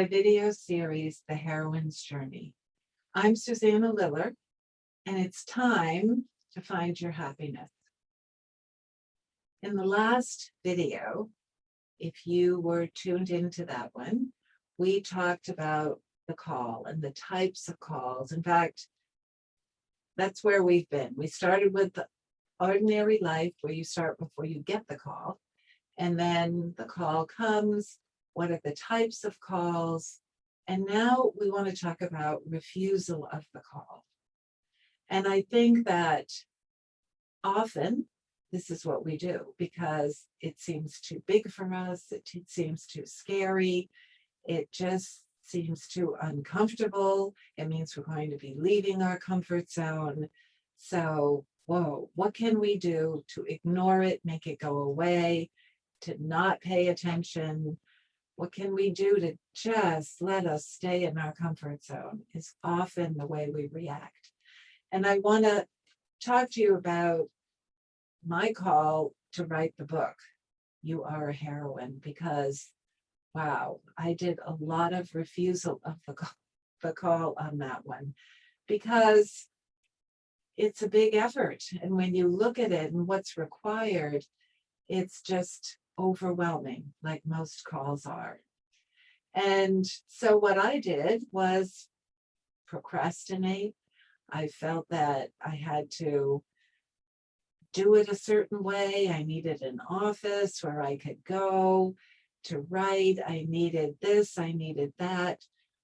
my video series, The Heroine's Journey. I'm Susanna, and it's time to find your happiness. In the last video, if you were tuned into that one, we talked about the call and the types of calls. In fact, that's where we've been. We started with the ordinary life, where you start before you get the call, and then the call comes. What are the types of calls? And now we want to talk about refusal of the call. And I think that often this is what we do because it seems too big for us. It seems too scary. It just seems too uncomfortable. It means we're going to be leaving our comfort zone. So, whoa, what can we do to ignore it, make it go away, to not pay attention? What can we do to just let us stay in our comfort zone is often the way we react. And I want to talk to you about my call to write the book, You Are a Heroine, because, wow, I did a lot of refusal of the call on that one, because it's a big effort. And when you look at it and what's required, it's just overwhelming, like most calls are. And so what I did was procrastinate. I felt that I had to do it a certain way. I needed an office where I could go to write. I needed this, I needed that.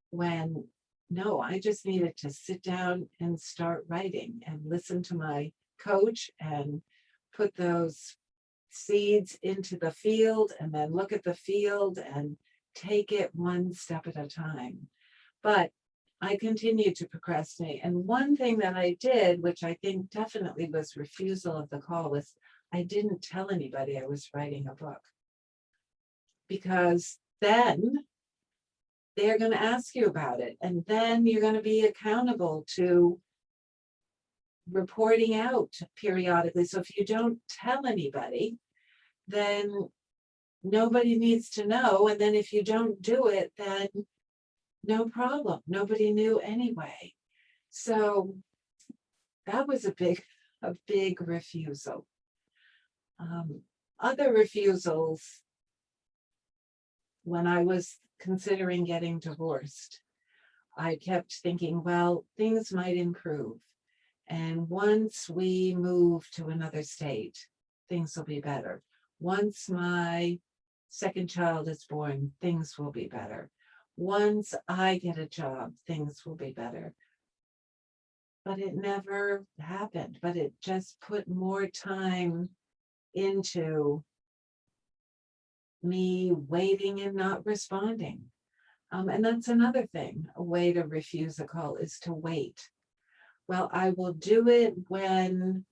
When no, I just needed to sit down and start writing and listen to my coach and put those seeds into the field and then look at the field and take it one step at a time. But I continued to procrastinate. And one thing that I did, which I think definitely was refusal of the call, was I didn't tell anybody I was writing a book. Because then they're going to ask you about it. And then you're going to be accountable to reporting out periodically. So if you don't tell anybody, then nobody needs to know. And then if you don't do it, then no problem. Nobody knew anyway. So that was a big refusal. Other refusals, when I was considering getting divorced, I kept thinking, well, things might improve. And once we move to another state, things will be better. Once my second child is born, things will be better. Once I get a job, things will be better. But it never happened. But it just put more time into me waiting and not responding. And that's another thing. A way to refuse a call is to wait. Well, I will do it when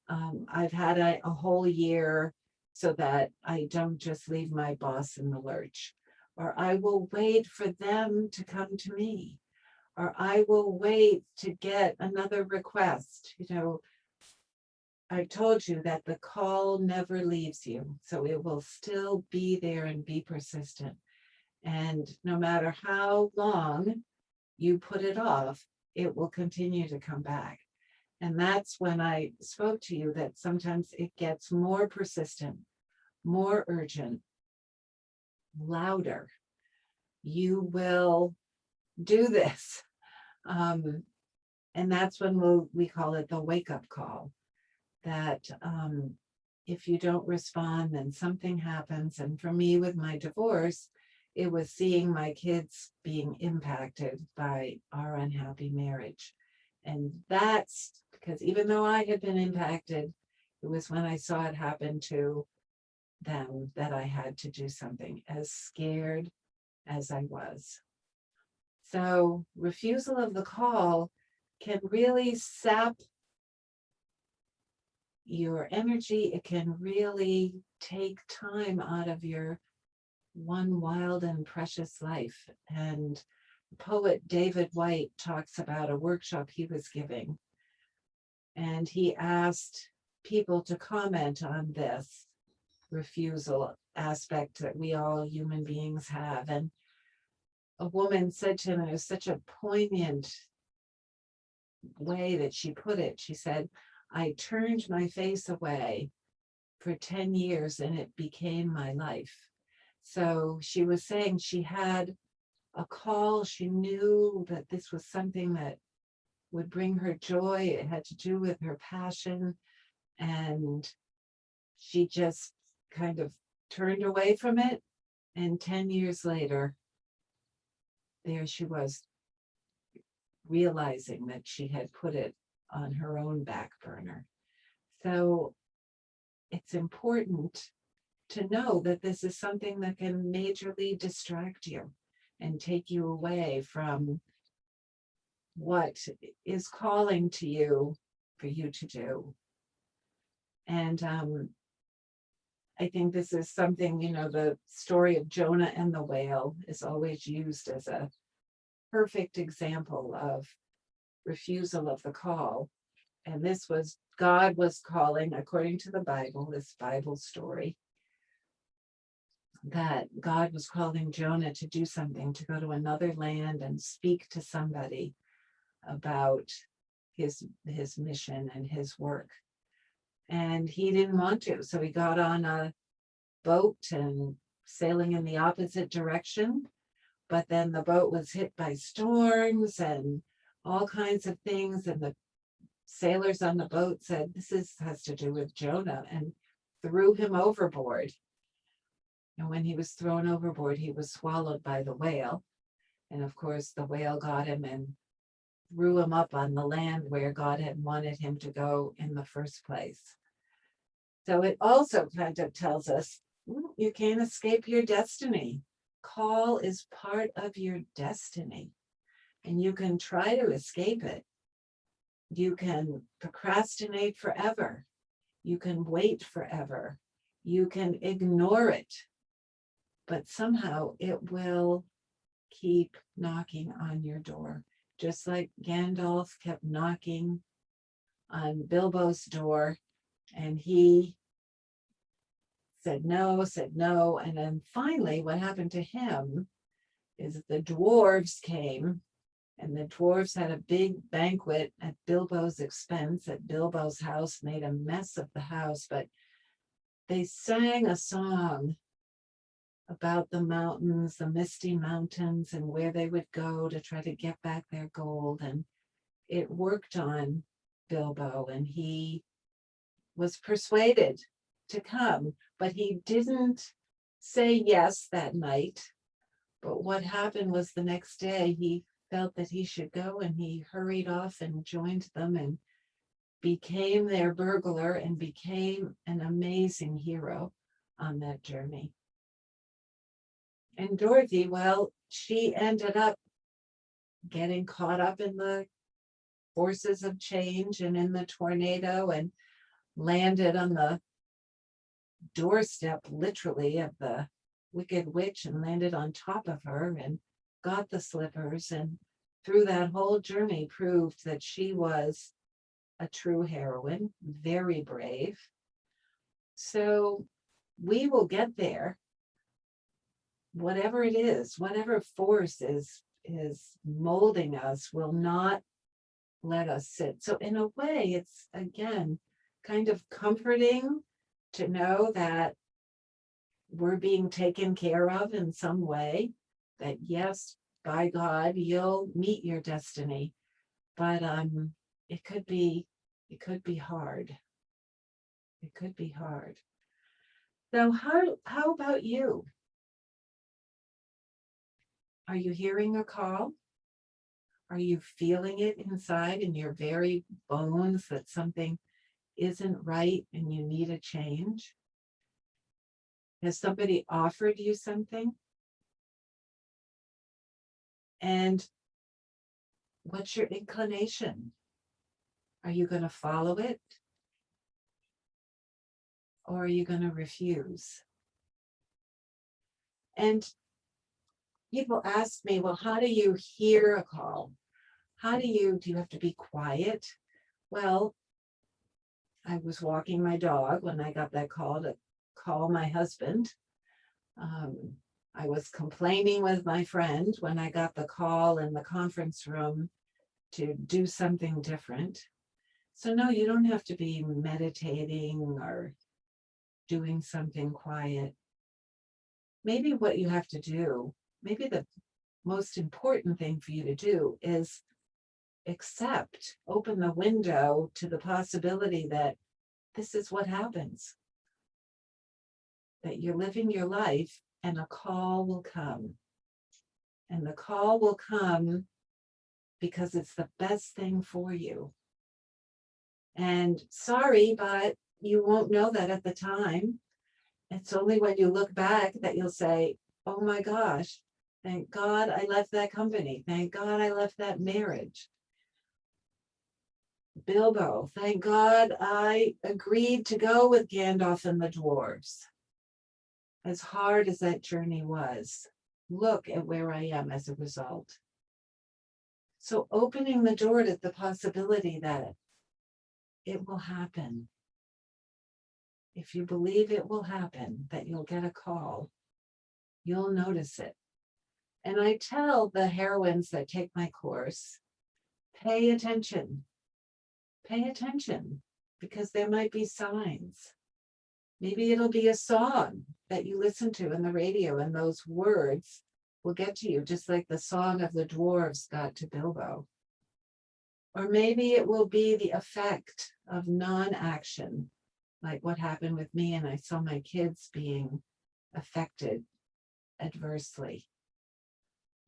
I've had a whole year so that I don't just leave my boss in the lurch. Or I will wait for them to come to me. Or I will wait to get another request. You know, I told you that the call never leaves you. So it will still be there and be persistent. And no matter how long you put it off, it will continue to come back. And that's when I spoke to you that sometimes it gets more persistent, more urgent, louder. You will do this. And that's when we call it the wake-up call. That if you don't respond, then something happens. And for me, with my divorce, it was seeing my kids being impacted by our unhappy marriage. And that's because even though I had been impacted, it was when I saw it happen to them that I had to do something, as scared as I was. So refusal of the call can really sap your energy. It can really take time out of your one wild and precious life. And poet David White talks about a workshop he was giving. And he asked people to comment on this refusal aspect that we all human beings have. And a woman said to him, and it was such a poignant way that she put it. She said, I turned my face away for 10 years and it became my life. So she was saying she had a call. She knew that this was something that would bring her joy. It had to do with her passion. And she just kind of turned away from it. And 10 years later, there she was, realizing that she had put it on her own back burner. So it's important to know that this is something that can majorly distract you and take you away from what is calling to you for you to do. And I think this is something, the story of Jonah and the whale is always used as a perfect example of refusal of the call. And this was, God was calling, according to the Bible, this Bible story, that God was calling Jonah to do something, to go to another land and speak to somebody about his mission and his work. And he didn't want to. So he got on a boat and sailing in the opposite direction. But then the boat was hit by storms and all kinds of things. And the sailors on the boat said, has to do with Jonah, and threw him overboard. And when he was thrown overboard, he was swallowed by the whale. And of course, the whale got him and threw him up on the land where God had wanted him to go in the first place. So it also kind of tells us you can't escape your destiny. Call is part of your destiny, and you can try to escape it. You can procrastinate forever. You can wait forever. You can ignore it. But somehow it will keep knocking on your door. Just like Gandalf kept knocking on Bilbo's door, and he said no. And then finally, what happened to him is the dwarves came, and the dwarves had a big banquet at Bilbo's expense at Bilbo's house, made a mess of the house, but they sang a song about the mountains, the misty mountains, and where they would go to try to get back their gold. And it worked on Bilbo, and he was persuaded to come, but he didn't say yes that night. But what happened was the next day he felt that he should go, and he hurried off and joined them and became their burglar and became an amazing hero on that journey. And Dorothy, well, she ended up getting caught up in the forces of change and in the tornado, and landed on the doorstep, literally, of the Wicked Witch, and landed on top of her and got the slippers. And through that whole journey proved that she was a true heroine, very brave. So we will get there. Whatever it is, whatever force is molding us will not let us sit. So in a way, it's, again, kind of comforting to know that we're being taken care of in some way, that yes, by God, you'll meet your destiny. But it could be hard. It could be hard. So how about you? Are you hearing a call? Are you feeling it inside in your very bones that something isn't right and you need a change? Has somebody offered you something? And what's your inclination? Are you going to follow it? Or are you going to refuse? And people ask me, well, how do you hear a call? Do you have to be quiet? Well, I was walking my dog when I got that call to call my husband. I was complaining with my friend when I got the call in the conference room to do something different. So no, you don't have to be meditating or doing something quiet. Maybe what you have to do, maybe the most important thing for you to do is accept, open the window to the possibility that this is what happens, that you're living your life and a call will come. And the call will come because it's the best thing for you. And sorry, but you won't know that at the time. It's only when you look back that you'll say, oh my gosh, thank God I left that company. Thank God I left that marriage. Bilbo, thank God I agreed to go with Gandalf and the dwarves. As hard as that journey was, look at where I am as a result. So opening the door to the possibility that it will happen. If you believe it will happen, that you'll get a call, you'll notice it. And I tell the heroines that take my course, pay attention. Pay attention, because there might be signs. Maybe it'll be a song that you listen to in the radio, and those words will get to you, just like the song of the dwarves got to Bilbo. Or maybe it will be the effect of non-action, like what happened with me, and I saw my kids being affected adversely.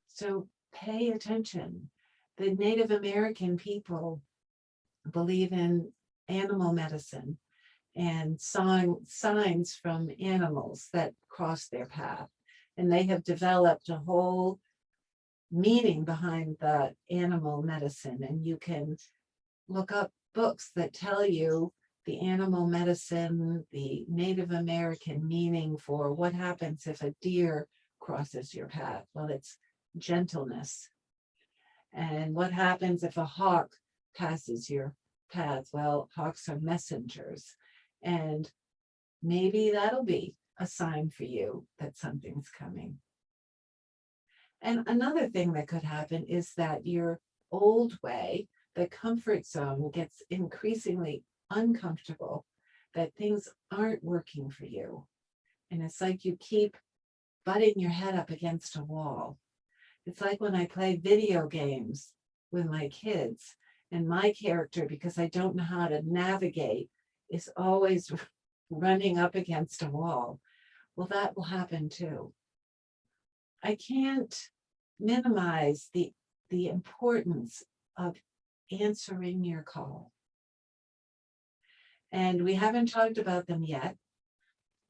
So pay attention. The Native American people believe in animal medicine and signs from animals that cross their path. And they have developed a whole meaning behind the animal medicine. And you can look up books that tell you the animal medicine, the Native American meaning for what happens if a deer crosses your path. Well, it's gentleness. And what happens if a hawk passes your path? Well, hawks are messengers. And maybe that'll be a sign for you that something's coming. And another thing that could happen is that your old way, the comfort zone, gets increasingly uncomfortable, that things aren't working for you. And it's like you keep butting your head up against a wall. It's like when I play video games with my kids, and my character, because I don't know how to navigate, is always running up against a wall. Well, that will happen too. I can't minimize the importance of answering your call. And we haven't talked about them yet,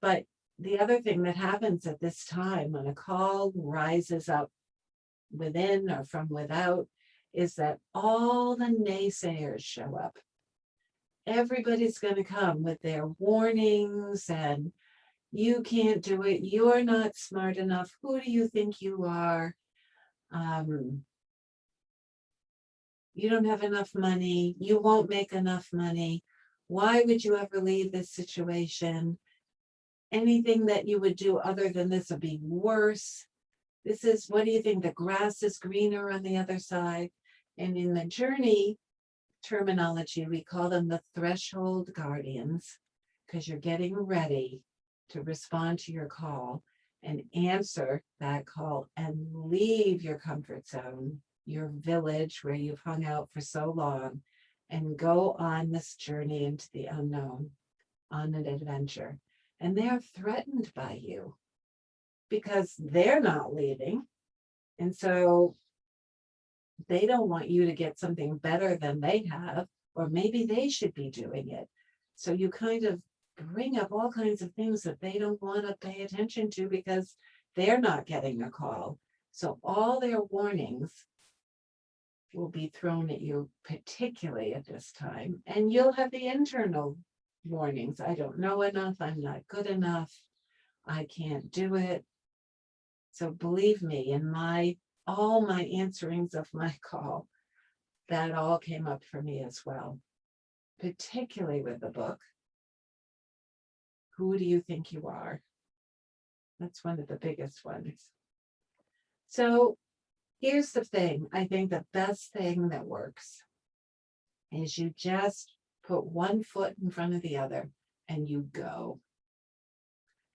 but the other thing that happens at this time when a call rises up within or from without is that all the naysayers show up. Everybody's going to come with their warnings and you can't do it. You're not smart enough. Who do you think you are? You don't have enough money. You won't make enough money. Why would you ever leave this situation? Anything that you would do other than this would be worse. This is, what do you think? The grass is greener on the other side. And in the journey terminology, we call them the threshold guardians, because you're getting ready to respond to your call and answer that call and leave your comfort zone, your village where you've hung out for so long, and go on this journey into the unknown, on an adventure. And they're threatened by you because they're not leaving. And so they don't want you to get something better than they have, or maybe they should be doing it. So you kind of bring up all kinds of things that they don't want to pay attention to because they're not getting a call. So all their warnings will be thrown at you, particularly at this time. And you'll have the internal warnings. I don't know enough. I'm not good enough. I can't do it. So believe me, in all my answerings of my call, that all came up for me as well, particularly with the book. Who do you think you are? That's one of the biggest ones. So here's the thing. I think the best thing that works is you just put one foot in front of the other and you go.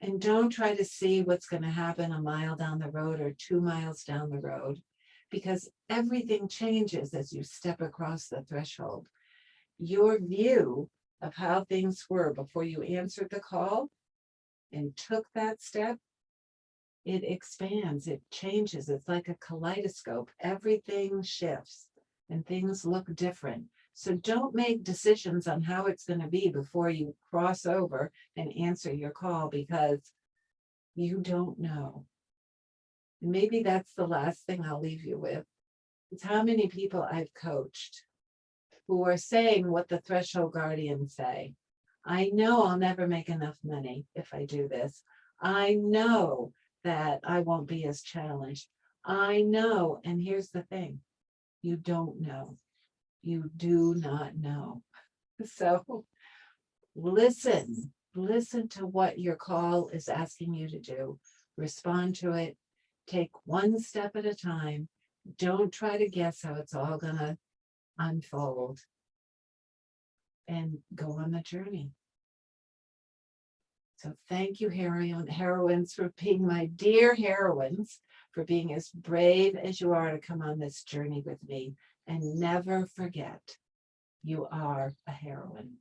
And don't try to see what's going to happen a mile down the road or 2 miles down the road, because everything changes as you step across the threshold. Your view of how things were before you answered the call and took that step, it expands, it changes. It's like a kaleidoscope. Everything shifts and things look different. So don't make decisions on how it's going to be before you cross over and answer your call, because you don't know. And maybe that's the last thing I'll leave you with. It's how many people I've coached who are saying what the threshold guardians say. I know I'll never make enough money if I do this. I know that I won't be as challenged. I know. And here's the thing, you don't know. You do not know. So listen to what your call is asking you to do. Respond to it. Take one step at a time. Don't try to guess how it's all going to unfold, and go on the journey. So thank you, heroines, for being my dear heroines, for being as brave as you are to come on this journey with me. And never forget, you are a heroine.